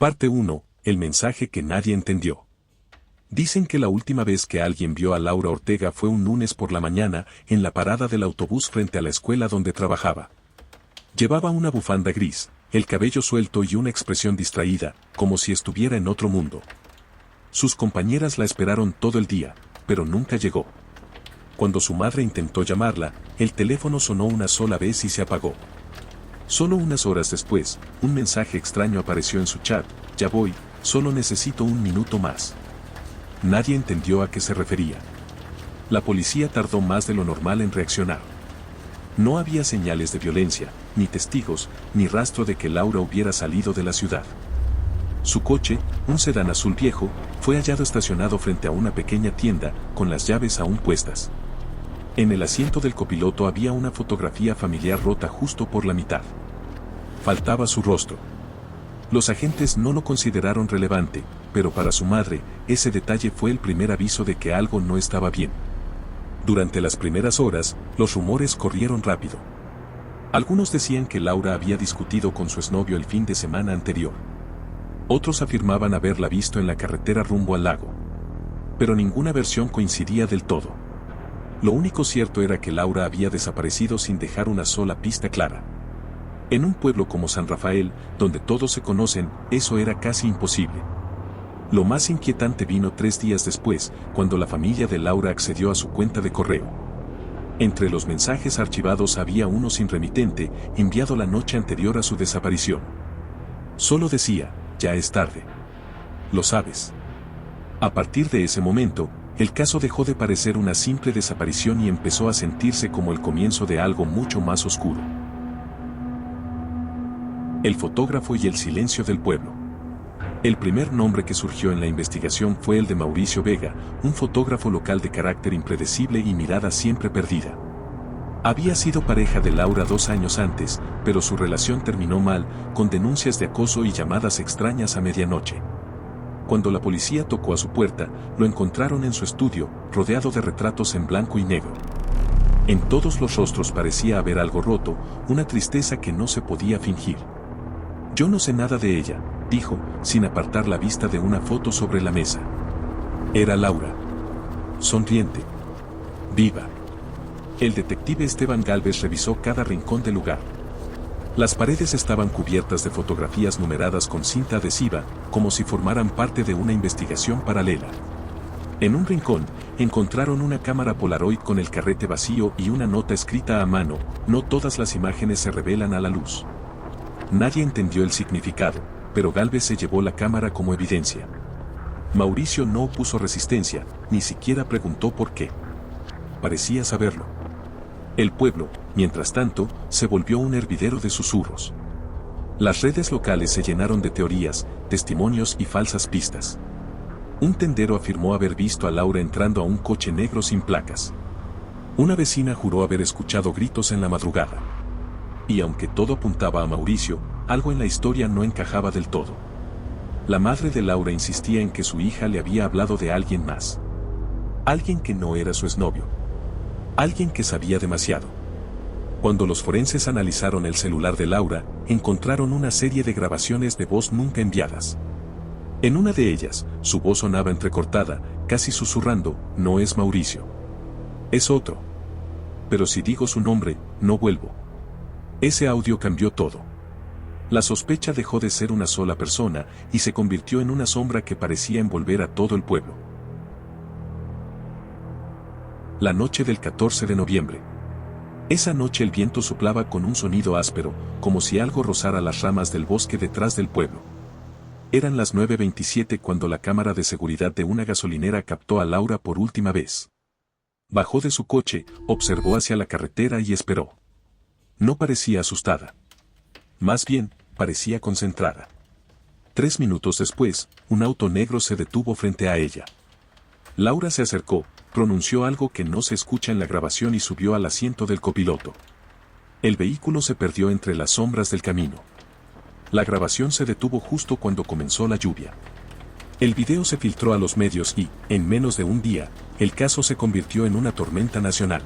Parte 1. El mensaje que nadie entendió. Dicen que la última vez que alguien vio a Laura Ortega fue un lunes por la mañana en la parada del autobús frente a la escuela donde trabajaba. Llevaba una bufanda gris, el cabello suelto y una expresión distraída, como si estuviera en otro mundo. Sus compañeras la esperaron todo el día, pero nunca llegó. Cuando su madre intentó llamarla, el teléfono sonó una sola vez y se apagó. Solo unas horas después, un mensaje extraño apareció en su chat: ya voy, solo necesito un minuto más. Nadie entendió a qué se refería. La policía tardó más de lo normal en reaccionar. No había señales de violencia, ni testigos, ni rastro de que Laura hubiera salido de la ciudad. Su coche, un sedán azul viejo, fue hallado estacionado frente a una pequeña tienda, con las llaves aún puestas. En el asiento del copiloto había una fotografía familiar rota justo por la mitad. Faltaba su rostro. Los agentes no lo consideraron relevante, pero para su madre, ese detalle fue el primer aviso de que algo no estaba bien. Durante las primeras horas, los rumores corrieron rápido. Algunos decían que Laura había discutido con su exnovio el fin de semana anterior. Otros afirmaban haberla visto en la carretera rumbo al lago. Pero ninguna versión coincidía del todo. Lo único cierto era que Laura había desaparecido sin dejar una sola pista clara. En un pueblo como San Rafael, donde todos se conocen, eso era casi imposible. Lo más inquietante vino 3 días después, cuando la familia de Laura accedió a su cuenta de correo. Entre los mensajes archivados había uno sin remitente, enviado la noche anterior a su desaparición. Solo decía: ya es tarde. Lo sabes. A partir de ese momento, el caso dejó de parecer una simple desaparición y empezó a sentirse como el comienzo de algo mucho más oscuro. El fotógrafo y el silencio del pueblo. El primer nombre que surgió en la investigación fue el de Mauricio Vega, un fotógrafo local de carácter impredecible y mirada siempre perdida. Había sido pareja de Laura 2 años antes, pero su relación terminó mal, con denuncias de acoso y llamadas extrañas a medianoche. Cuando la policía tocó a su puerta, lo encontraron en su estudio, rodeado de retratos en blanco y negro. En todos los rostros parecía haber algo roto, una tristeza que no se podía fingir. Yo no sé nada de ella, dijo, sin apartar la vista de una foto sobre la mesa. Era Laura. Sonriente. Viva. El detective Esteban Gálvez revisó cada rincón del lugar. Las paredes estaban cubiertas de fotografías numeradas con cinta adhesiva, como si formaran parte de una investigación paralela. En un rincón, encontraron una cámara Polaroid con el carrete vacío y una nota escrita a mano: no todas las imágenes se revelan a la luz. Nadie entendió el significado, pero Gálvez se llevó la cámara como evidencia. Mauricio no opuso resistencia, ni siquiera preguntó por qué. Parecía saberlo. El pueblo, mientras tanto, se volvió un hervidero de susurros. Las redes locales se llenaron de teorías, testimonios y falsas pistas. Un tendero afirmó haber visto a Laura entrando a un coche negro sin placas. Una vecina juró haber escuchado gritos en la madrugada. Y aunque todo apuntaba a Mauricio, algo en la historia no encajaba del todo. La madre de Laura insistía en que su hija le había hablado de alguien más. Alguien que no era su exnovio. Alguien que sabía demasiado. Cuando los forenses analizaron el celular de Laura, encontraron una serie de grabaciones de voz nunca enviadas. En una de ellas, su voz sonaba entrecortada, casi susurrando: no es Mauricio. Es otro. Pero si digo su nombre, no vuelvo. Ese audio cambió todo. La sospecha dejó de ser una sola persona y se convirtió en una sombra que parecía envolver a todo el pueblo. La noche del 14 de noviembre. Esa noche el viento soplaba con un sonido áspero, como si algo rozara las ramas del bosque detrás del pueblo. Eran las 9:27 cuando la cámara de seguridad de una gasolinera captó a Laura por última vez. Bajó de su coche, observó hacia la carretera y esperó. No parecía asustada. Más bien, parecía concentrada. 3 minutos después, un auto negro se detuvo frente a ella. Laura se acercó, pronunció algo que no se escucha en la grabación y subió al asiento del copiloto. El vehículo se perdió entre las sombras del camino. La grabación se detuvo justo cuando comenzó la lluvia. El video se filtró a los medios y, en menos de un día, el caso se convirtió en una tormenta nacional.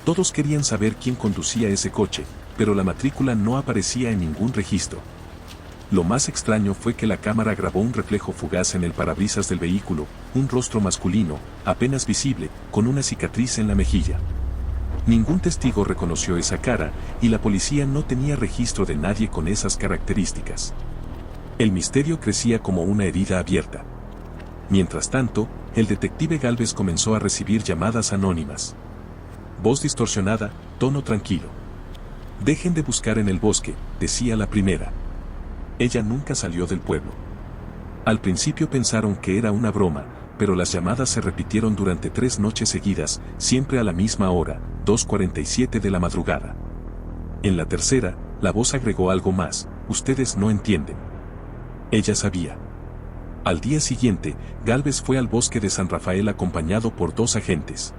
Todos querían saber quién conducía ese coche, pero la matrícula no aparecía en ningún registro. Lo más extraño fue que la cámara grabó un reflejo fugaz en el parabrisas del vehículo, un rostro masculino, apenas visible, con una cicatriz en la mejilla. Ningún testigo reconoció esa cara, y la policía no tenía registro de nadie con esas características. El misterio crecía como una herida abierta. Mientras tanto, el detective Gálvez comenzó a recibir llamadas anónimas. Voz distorsionada, tono tranquilo. Dejen de buscar en el bosque, decía la primera. Ella nunca salió del pueblo. Al principio pensaron que era una broma, pero las llamadas se repitieron durante 3 noches seguidas, siempre a la misma hora, 2:47 de la madrugada. En la tercera, la voz agregó algo más: ustedes no entienden. Ella sabía. Al día siguiente, Gálvez fue al bosque de San Rafael acompañado por 2 agentes.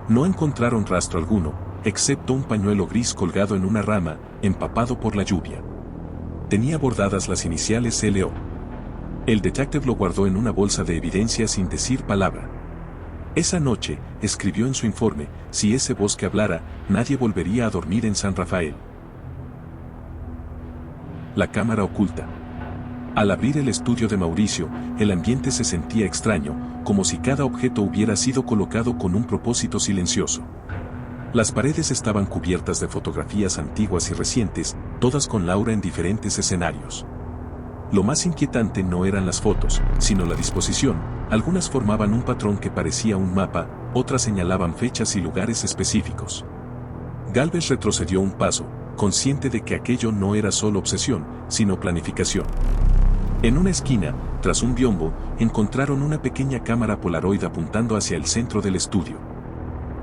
No encontraron rastro alguno, excepto un pañuelo gris colgado en una rama, empapado por la lluvia. Tenía bordadas las iniciales LO. El detective lo guardó en una bolsa de evidencia sin decir palabra. Esa noche, escribió en su informe: si ese bosque hablara, nadie volvería a dormir en San Rafael. La cámara oculta. Al abrir el estudio de Mauricio, el ambiente se sentía extraño, como si cada objeto hubiera sido colocado con un propósito silencioso. Las paredes estaban cubiertas de fotografías antiguas y recientes, todas con Laura en diferentes escenarios. Lo más inquietante no eran las fotos, sino la disposición. Algunas formaban un patrón que parecía un mapa, otras señalaban fechas y lugares específicos. Gálvez retrocedió un paso, consciente de que aquello no era solo obsesión, sino planificación. En una esquina, tras un biombo, encontraron una pequeña cámara Polaroid apuntando hacia el centro del estudio.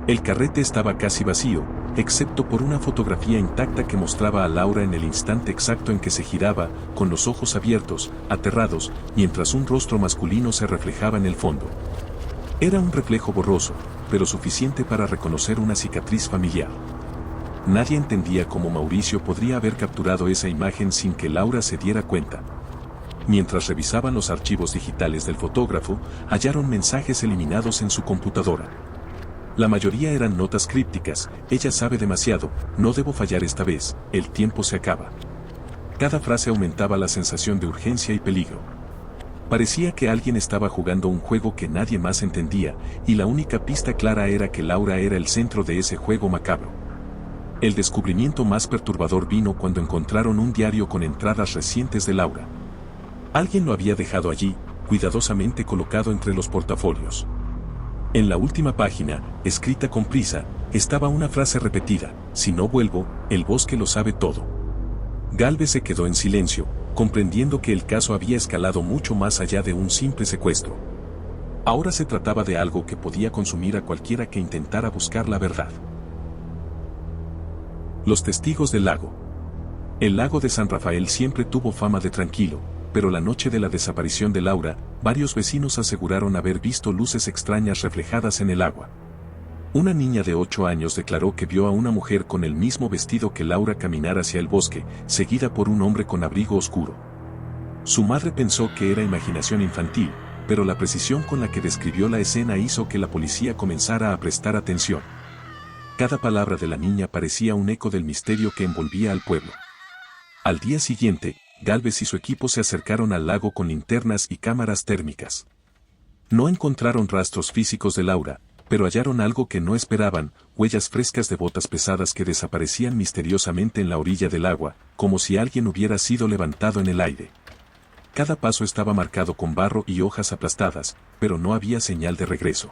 El carrete estaba casi vacío, excepto por una fotografía intacta que mostraba a Laura en el instante exacto en que se giraba, con los ojos abiertos, aterrados, mientras un rostro masculino se reflejaba en el fondo. Era un reflejo borroso, pero suficiente para reconocer una cicatriz familiar. Nadie entendía cómo Mauricio podría haber capturado esa imagen sin que Laura se diera cuenta. Mientras revisaban los archivos digitales del fotógrafo, hallaron mensajes eliminados en su computadora. La mayoría eran notas crípticas: ella sabe demasiado, no debo fallar esta vez, el tiempo se acaba. Cada frase aumentaba la sensación de urgencia y peligro. Parecía que alguien estaba jugando un juego que nadie más entendía, y la única pista clara era que Laura era el centro de ese juego macabro. El descubrimiento más perturbador vino cuando encontraron un diario con entradas recientes de Laura. Alguien lo había dejado allí, cuidadosamente colocado entre los portafolios. En la última página, escrita con prisa, estaba una frase repetida: si no vuelvo, el bosque lo sabe todo. Gálvez se quedó en silencio, comprendiendo que el caso había escalado mucho más allá de un simple secuestro. Ahora se trataba de algo que podía consumir a cualquiera que intentara buscar la verdad. Los testigos del lago. El lago de San Rafael siempre tuvo fama de tranquilo, pero la noche de la desaparición de Laura, varios vecinos aseguraron haber visto luces extrañas reflejadas en el agua. Una niña de 8 años declaró que vio a una mujer con el mismo vestido que Laura caminar hacia el bosque, seguida por un hombre con abrigo oscuro. Su madre pensó que era imaginación infantil, pero la precisión con la que describió la escena hizo que la policía comenzara a prestar atención. Cada palabra de la niña parecía un eco del misterio que envolvía al pueblo. Al día siguiente, Gálvez y su equipo se acercaron al lago con linternas y cámaras térmicas. No encontraron rastros físicos de Laura, pero hallaron algo que no esperaban: huellas frescas de botas pesadas que desaparecían misteriosamente en la orilla del agua, como si alguien hubiera sido levantado en el aire. Cada paso estaba marcado con barro y hojas aplastadas, pero no había señal de regreso.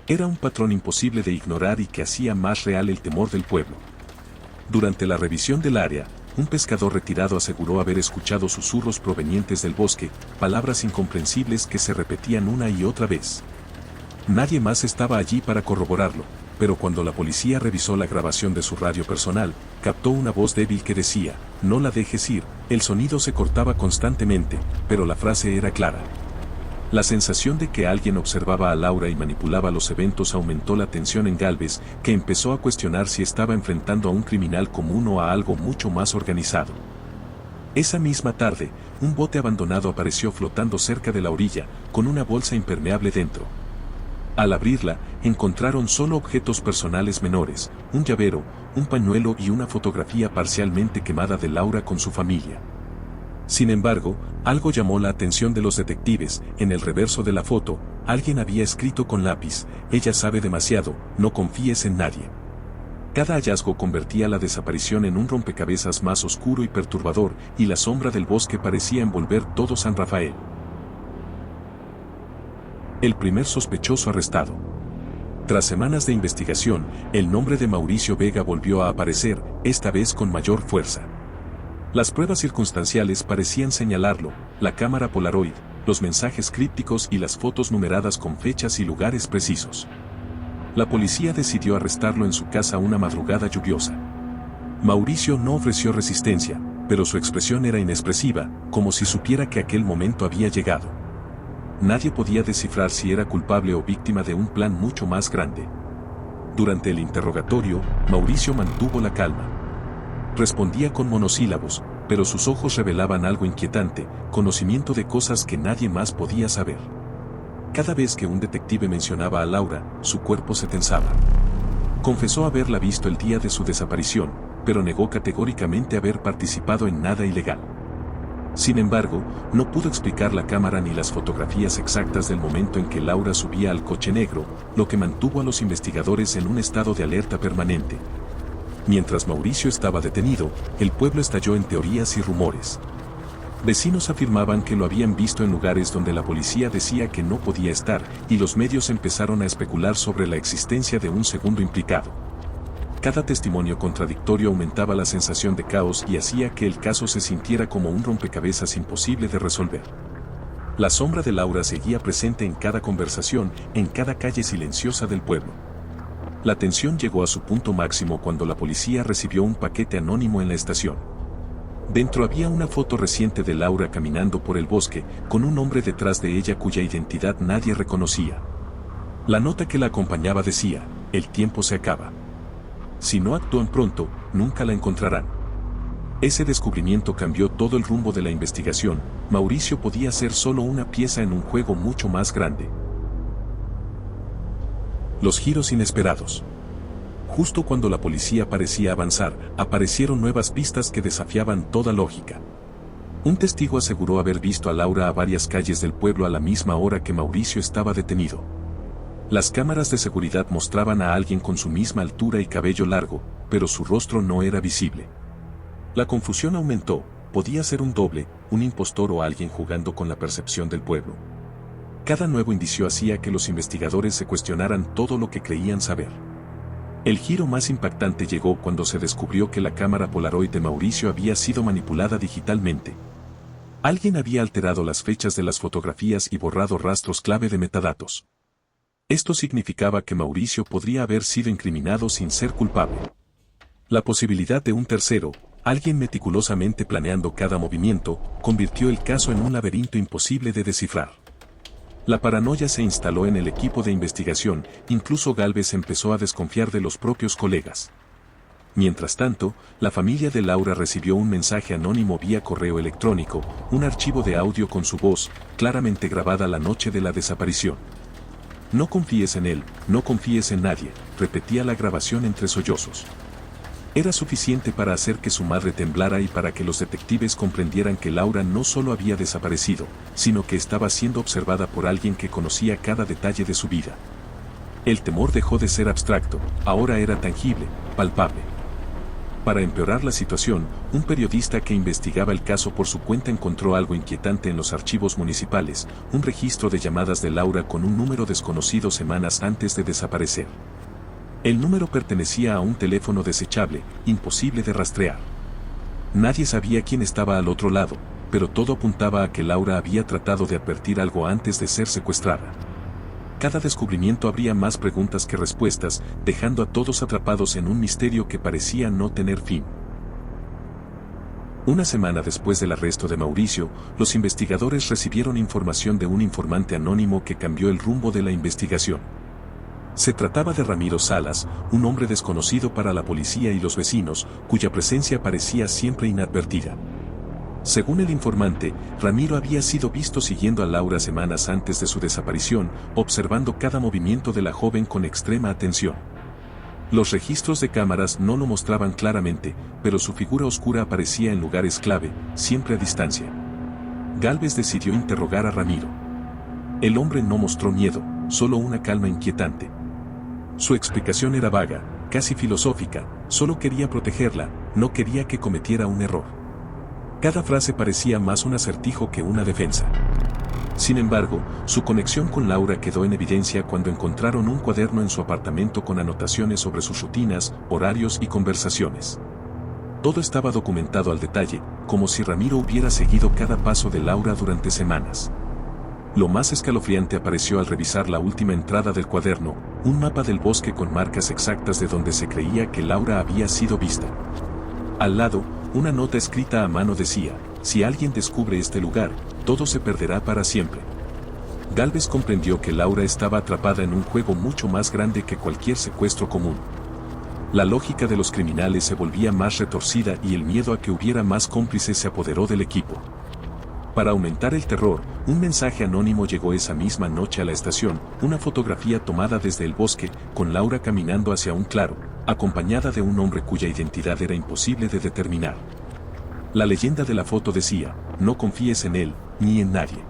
Era un patrón imposible de ignorar y que hacía más real el temor del pueblo. Durante la revisión del área, un pescador retirado aseguró haber escuchado susurros provenientes del bosque, palabras incomprensibles que se repetían una y otra vez. Nadie más estaba allí para corroborarlo, pero cuando la policía revisó la grabación de su radio personal, captó una voz débil que decía: no la dejes ir. El sonido se cortaba constantemente, pero la frase era clara. La sensación de que alguien observaba a Laura y manipulaba los eventos aumentó la tensión en Gálvez, que empezó a cuestionar si estaba enfrentando a un criminal común o a algo mucho más organizado. Esa misma tarde, un bote abandonado apareció flotando cerca de la orilla, con una bolsa impermeable dentro. Al abrirla, encontraron solo objetos personales menores: un llavero, un pañuelo y una fotografía parcialmente quemada de Laura con su familia. Sin embargo, algo llamó la atención de los detectives. En el reverso de la foto, alguien había escrito con lápiz: ella sabe demasiado, no confíes en nadie. Cada hallazgo convertía la desaparición en un rompecabezas más oscuro y perturbador, y la sombra del bosque parecía envolver todo San Rafael. El primer sospechoso arrestado. Tras semanas de investigación, el nombre de Mauricio Vega volvió a aparecer, esta vez con mayor fuerza. Las pruebas circunstanciales parecían señalarlo: la cámara Polaroid, los mensajes crípticos y las fotos numeradas con fechas y lugares precisos. La policía decidió arrestarlo en su casa una madrugada lluviosa. Mauricio no ofreció resistencia, pero su expresión era inexpresiva, como si supiera que aquel momento había llegado. Nadie podía descifrar si era culpable o víctima de un plan mucho más grande. Durante el interrogatorio, Mauricio mantuvo la calma. Respondía con monosílabos, pero sus ojos revelaban algo inquietante: conocimiento de cosas que nadie más podía saber. Cada vez que un detective mencionaba a Laura, su cuerpo se tensaba. Confesó haberla visto el día de su desaparición, pero negó categóricamente haber participado en nada ilegal. Sin embargo, no pudo explicar la cámara ni las fotografías exactas del momento en que Laura subía al coche negro, lo que mantuvo a los investigadores en un estado de alerta permanente. Mientras Mauricio estaba detenido, el pueblo estalló en teorías y rumores. Vecinos afirmaban que lo habían visto en lugares donde la policía decía que no podía estar, y los medios empezaron a especular sobre la existencia de un segundo implicado. Cada testimonio contradictorio aumentaba la sensación de caos y hacía que el caso se sintiera como un rompecabezas imposible de resolver. La sombra de Laura seguía presente en cada conversación, en cada calle silenciosa del pueblo. La tensión llegó a su punto máximo cuando la policía recibió un paquete anónimo en la estación. Dentro había una foto reciente de Laura caminando por el bosque, con un hombre detrás de ella cuya identidad nadie reconocía. La nota que la acompañaba decía: el tiempo se acaba. Si no actúan pronto, nunca la encontrarán. Ese descubrimiento cambió todo el rumbo de la investigación. Mauricio podía ser solo una pieza en un juego mucho más grande. Los giros inesperados. Justo cuando la policía parecía avanzar, aparecieron nuevas pistas que desafiaban toda lógica. Un testigo aseguró haber visto a Laura a varias calles del pueblo a la misma hora que Mauricio estaba detenido. Las cámaras de seguridad mostraban a alguien con su misma altura y cabello largo, pero su rostro no era visible. La confusión aumentó: podía ser un doble, un impostor o alguien jugando con la percepción del pueblo. Cada nuevo indicio hacía que los investigadores se cuestionaran todo lo que creían saber. El giro más impactante llegó cuando se descubrió que la cámara Polaroid de Mauricio había sido manipulada digitalmente. Alguien había alterado las fechas de las fotografías y borrado rastros clave de metadatos. Esto significaba que Mauricio podría haber sido incriminado sin ser culpable. La posibilidad de un tercero, alguien meticulosamente planeando cada movimiento, convirtió el caso en un laberinto imposible de descifrar. La paranoia se instaló en el equipo de investigación, incluso Gálvez empezó a desconfiar de los propios colegas. Mientras tanto, la familia de Laura recibió un mensaje anónimo vía correo electrónico, un archivo de audio con su voz, claramente grabada la noche de la desaparición. No confíes en él, no confíes en nadie, repetía la grabación entre sollozos. Era suficiente para hacer que su madre temblara y para que los detectives comprendieran que Laura no solo había desaparecido, sino que estaba siendo observada por alguien que conocía cada detalle de su vida. El temor dejó de ser abstracto, ahora era tangible, palpable. Para empeorar la situación, un periodista que investigaba el caso por su cuenta encontró algo inquietante en los archivos municipales: un registro de llamadas de Laura con un número desconocido semanas antes de desaparecer. El número pertenecía a un teléfono desechable, imposible de rastrear. Nadie sabía quién estaba al otro lado, pero todo apuntaba a que Laura había tratado de advertir algo antes de ser secuestrada. Cada descubrimiento abría más preguntas que respuestas, dejando a todos atrapados en un misterio que parecía no tener fin. Una semana después del arresto de Mauricio, los investigadores recibieron información de un informante anónimo que cambió el rumbo de la investigación. Se trataba de Ramiro Salas, un hombre desconocido para la policía y los vecinos, cuya presencia parecía siempre inadvertida. Según el informante, Ramiro había sido visto siguiendo a Laura semanas antes de su desaparición, observando cada movimiento de la joven con extrema atención. Los registros de cámaras no lo mostraban claramente, pero su figura oscura aparecía en lugares clave, siempre a distancia. Gálvez decidió interrogar a Ramiro. El hombre no mostró miedo, solo una calma inquietante. Su explicación era vaga, casi filosófica, solo quería protegerla, no quería que cometiera un error. Cada frase parecía más un acertijo que una defensa. Sin embargo, su conexión con Laura quedó en evidencia cuando encontraron un cuaderno en su apartamento con anotaciones sobre sus rutinas, horarios y conversaciones. Todo estaba documentado al detalle, como si Ramiro hubiera seguido cada paso de Laura durante semanas. Lo más escalofriante apareció al revisar la última entrada del cuaderno, un mapa del bosque con marcas exactas de donde se creía que Laura había sido vista. Al lado, una nota escrita a mano decía: si alguien descubre este lugar, todo se perderá para siempre. Gálvez comprendió que Laura estaba atrapada en un juego mucho más grande que cualquier secuestro común. La lógica de los criminales se volvía más retorcida y el miedo a que hubiera más cómplices se apoderó del equipo. Para aumentar el terror, un mensaje anónimo llegó esa misma noche a la estación, una fotografía tomada desde el bosque, con Laura caminando hacia un claro, acompañada de un hombre cuya identidad era imposible de determinar. La leyenda de la foto decía: no confíes en él, ni en nadie.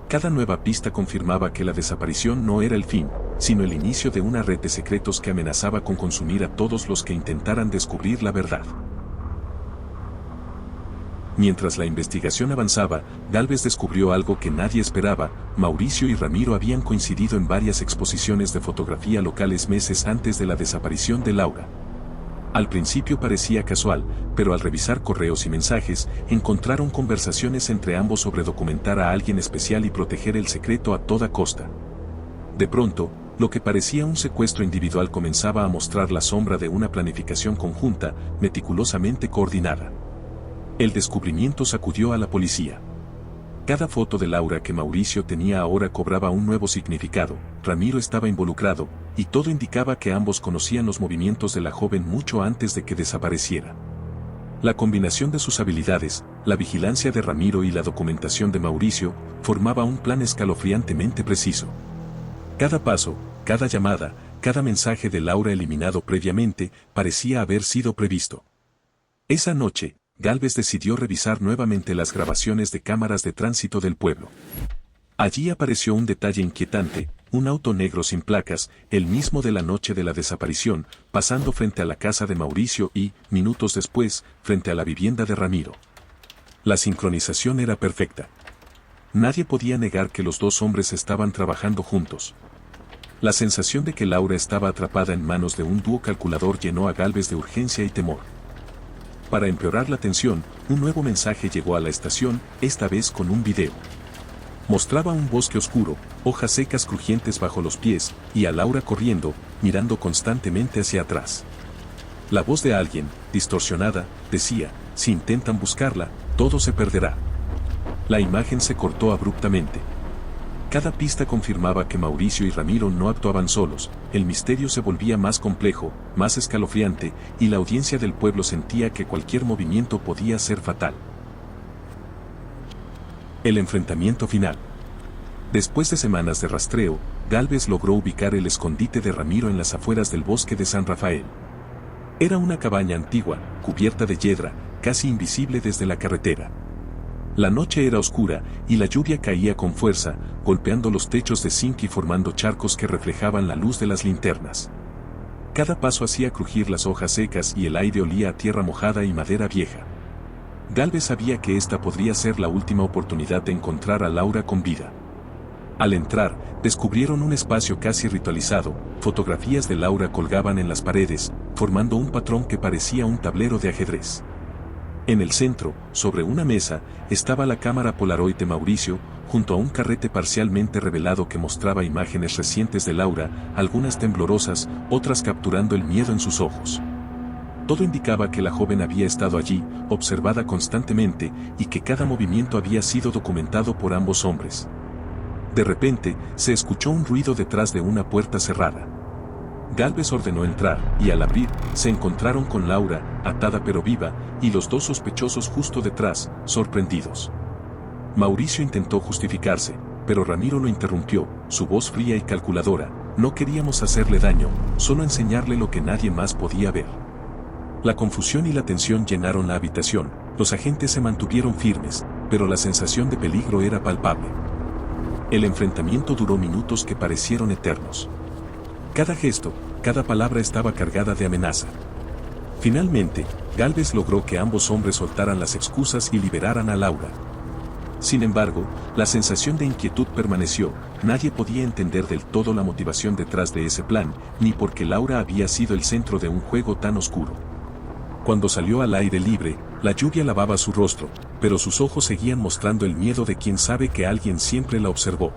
Cada nueva pista confirmaba que la desaparición no era el fin, sino el inicio de una red de secretos que amenazaba con consumir a todos los que intentaran descubrir la verdad. Mientras la investigación avanzaba, Gálvez descubrió algo que nadie esperaba: Mauricio y Ramiro habían coincidido en varias exposiciones de fotografía locales meses antes de la desaparición de Laura. Al principio parecía casual, pero al revisar correos y mensajes, encontraron conversaciones entre ambos sobre documentar a alguien especial y proteger el secreto a toda costa. De pronto, lo que parecía un secuestro individual comenzaba a mostrar la sombra de una planificación conjunta, meticulosamente coordinada. El descubrimiento sacudió a la policía. Cada foto de Laura que Mauricio tenía ahora cobraba un nuevo significado. Ramiro estaba involucrado, y todo indicaba que ambos conocían los movimientos de la joven mucho antes de que desapareciera. La combinación de sus habilidades, la vigilancia de Ramiro y la documentación de Mauricio, formaba un plan escalofriantemente preciso. Cada paso, cada llamada, cada mensaje de Laura eliminado previamente, parecía haber sido previsto. Esa noche, Gálvez decidió revisar nuevamente las grabaciones de cámaras de tránsito del pueblo. Allí apareció un detalle inquietante: un auto negro sin placas, el mismo de la noche de la desaparición, pasando frente a la casa de Mauricio y, minutos después, frente a la vivienda de Ramiro. La sincronización era perfecta. Nadie podía negar que los dos hombres estaban trabajando juntos. La sensación de que Laura estaba atrapada en manos de un dúo calculador llenó a Gálvez de urgencia y temor. Para empeorar la tensión, un nuevo mensaje llegó a la estación, esta vez con un video. Mostraba un bosque oscuro, hojas secas crujientes bajo los pies, y a Laura corriendo, mirando constantemente hacia atrás. La voz de alguien, distorsionada, decía: si intentan buscarla, todo se perderá. La imagen se cortó abruptamente. Cada pista confirmaba que Mauricio y Ramiro no actuaban solos, el misterio se volvía más complejo, más escalofriante, y la audiencia del pueblo sentía que cualquier movimiento podía ser fatal. El enfrentamiento final. Después de semanas de rastreo, Gálvez logró ubicar el escondite de Ramiro en las afueras del bosque de San Rafael. Era una cabaña antigua, cubierta de yedra, casi invisible desde la carretera. La noche era oscura, y la lluvia caía con fuerza, golpeando los techos de zinc y formando charcos que reflejaban la luz de las linternas. Cada paso hacía crujir las hojas secas y el aire olía a tierra mojada y madera vieja. Gálvez sabía que esta podría ser la última oportunidad de encontrar a Laura con vida. Al entrar, descubrieron un espacio casi ritualizado, fotografías de Laura colgaban en las paredes, formando un patrón que parecía un tablero de ajedrez. En el centro, sobre una mesa, estaba la cámara Polaroid de Mauricio, junto a un carrete parcialmente revelado que mostraba imágenes recientes de Laura, algunas temblorosas, otras capturando el miedo en sus ojos. Todo indicaba que la joven había estado allí, observada constantemente, y que cada movimiento había sido documentado por ambos hombres. De repente, se escuchó un ruido detrás de una puerta cerrada. Gálvez ordenó entrar, y al abrir, se encontraron con Laura, atada pero viva, y los dos sospechosos justo detrás, sorprendidos. Mauricio intentó justificarse, pero Ramiro lo interrumpió, su voz fría y calculadora: No queríamos hacerle daño, solo enseñarle lo que nadie más podía ver. La confusión y la tensión llenaron la habitación, los agentes se mantuvieron firmes, pero la sensación de peligro era palpable. El enfrentamiento duró minutos que parecieron eternos. Cada gesto, cada palabra estaba cargada de amenaza. Finalmente, Gálvez logró que ambos hombres soltaran las excusas y liberaran a Laura. Sin embargo, la sensación de inquietud permaneció, nadie podía entender del todo la motivación detrás de ese plan, ni por qué Laura había sido el centro de un juego tan oscuro. Cuando salió al aire libre, la lluvia lavaba su rostro, pero sus ojos seguían mostrando el miedo de quien sabe que alguien siempre la observó.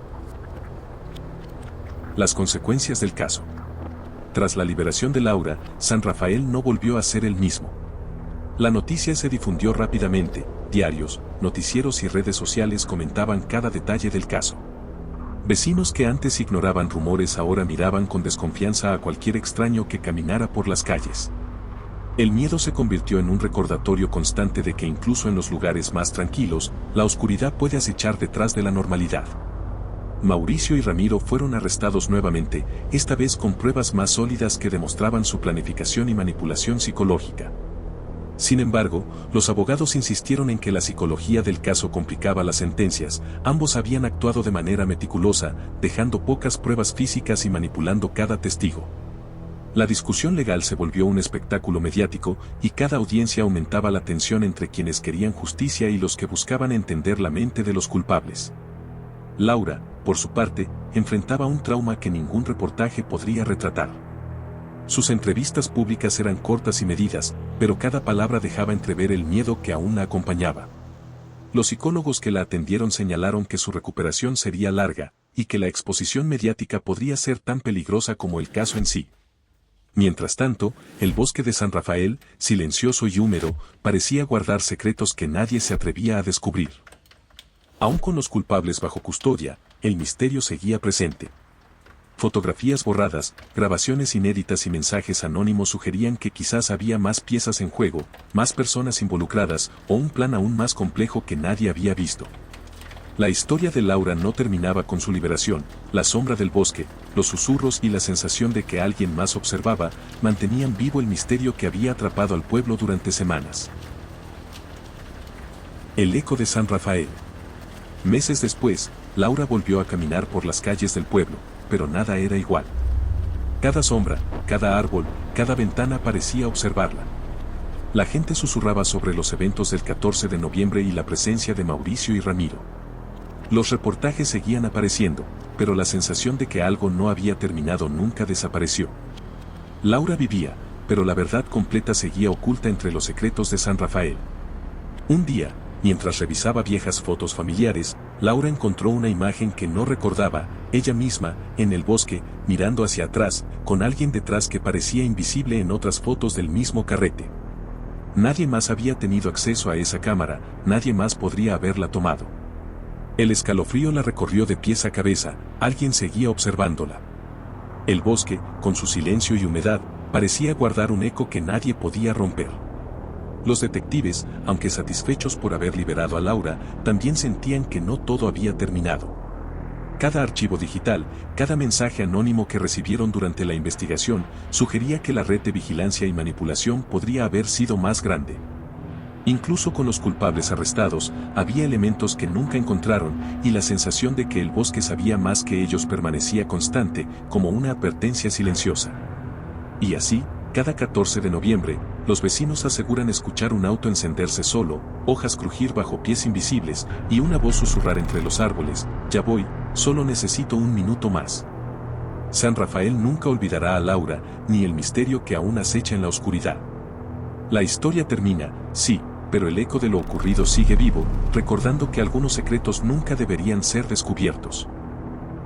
Las consecuencias del caso. Tras la liberación de Laura, San Rafael no volvió a ser el mismo. La noticia se difundió rápidamente, diarios, noticieros y redes sociales comentaban cada detalle del caso. Vecinos que antes ignoraban rumores ahora miraban con desconfianza a cualquier extraño que caminara por las calles. El miedo se convirtió en un recordatorio constante de que incluso en los lugares más tranquilos, la oscuridad puede acechar detrás de la normalidad. Mauricio y Ramiro fueron arrestados nuevamente, esta vez con pruebas más sólidas que demostraban su planificación y manipulación psicológica. Sin embargo, los abogados insistieron en que la psicología del caso complicaba las sentencias, ambos habían actuado de manera meticulosa, dejando pocas pruebas físicas y manipulando cada testigo. La discusión legal se volvió un espectáculo mediático, y cada audiencia aumentaba la tensión entre quienes querían justicia y los que buscaban entender la mente de los culpables. Laura, por su parte, enfrentaba un trauma que ningún reportaje podría retratar. Sus entrevistas públicas eran cortas y medidas, pero cada palabra dejaba entrever el miedo que aún la acompañaba. Los psicólogos que la atendieron señalaron que su recuperación sería larga, y que la exposición mediática podría ser tan peligrosa como el caso en sí. Mientras tanto, el bosque de San Rafael, silencioso y húmedo, parecía guardar secretos que nadie se atrevía a descubrir. Aún con los culpables bajo custodia, el misterio seguía presente. Fotografías borradas, grabaciones inéditas y mensajes anónimos sugerían que quizás había más piezas en juego, más personas involucradas o un plan aún más complejo que nadie había visto. La historia de Laura no terminaba con su liberación, la sombra del bosque, los susurros y la sensación de que alguien más observaba, mantenían vivo el misterio que había atrapado al pueblo durante semanas. El eco de San Rafael. Meses después, Laura volvió a caminar por las calles del pueblo, pero nada era igual. Cada sombra, cada árbol, cada ventana parecía observarla. La gente susurraba sobre los eventos del 14 de noviembre y la presencia de Mauricio y Ramiro. Los reportajes seguían apareciendo, pero la sensación de que algo no había terminado nunca desapareció. Laura vivía, pero la verdad completa seguía oculta entre los secretos de San Rafael. Un día, mientras revisaba viejas fotos familiares, Laura encontró una imagen que no recordaba, ella misma, en el bosque, mirando hacia atrás, con alguien detrás que parecía invisible en otras fotos del mismo carrete. Nadie más había tenido acceso a esa cámara, nadie más podría haberla tomado. El escalofrío la recorrió de pies a cabeza, alguien seguía observándola. El bosque, con su silencio y humedad, parecía guardar un eco que nadie podía romper. Los detectives, aunque satisfechos por haber liberado a Laura, también sentían que no todo había terminado. Cada archivo digital, cada mensaje anónimo que recibieron durante la investigación, sugería que la red de vigilancia y manipulación podría haber sido más grande. Incluso con los culpables arrestados, había elementos que nunca encontraron, y la sensación de que el bosque sabía más que ellos permanecía constante, como una advertencia silenciosa. Y así, cada 14 de noviembre, los vecinos aseguran escuchar un auto encenderse solo, hojas crujir bajo pies invisibles, y una voz susurrar entre los árboles: «Ya voy, solo necesito un minuto más». San Rafael nunca olvidará a Laura, ni el misterio que aún acecha en la oscuridad. La historia termina, sí, pero el eco de lo ocurrido sigue vivo, recordando que algunos secretos nunca deberían ser descubiertos.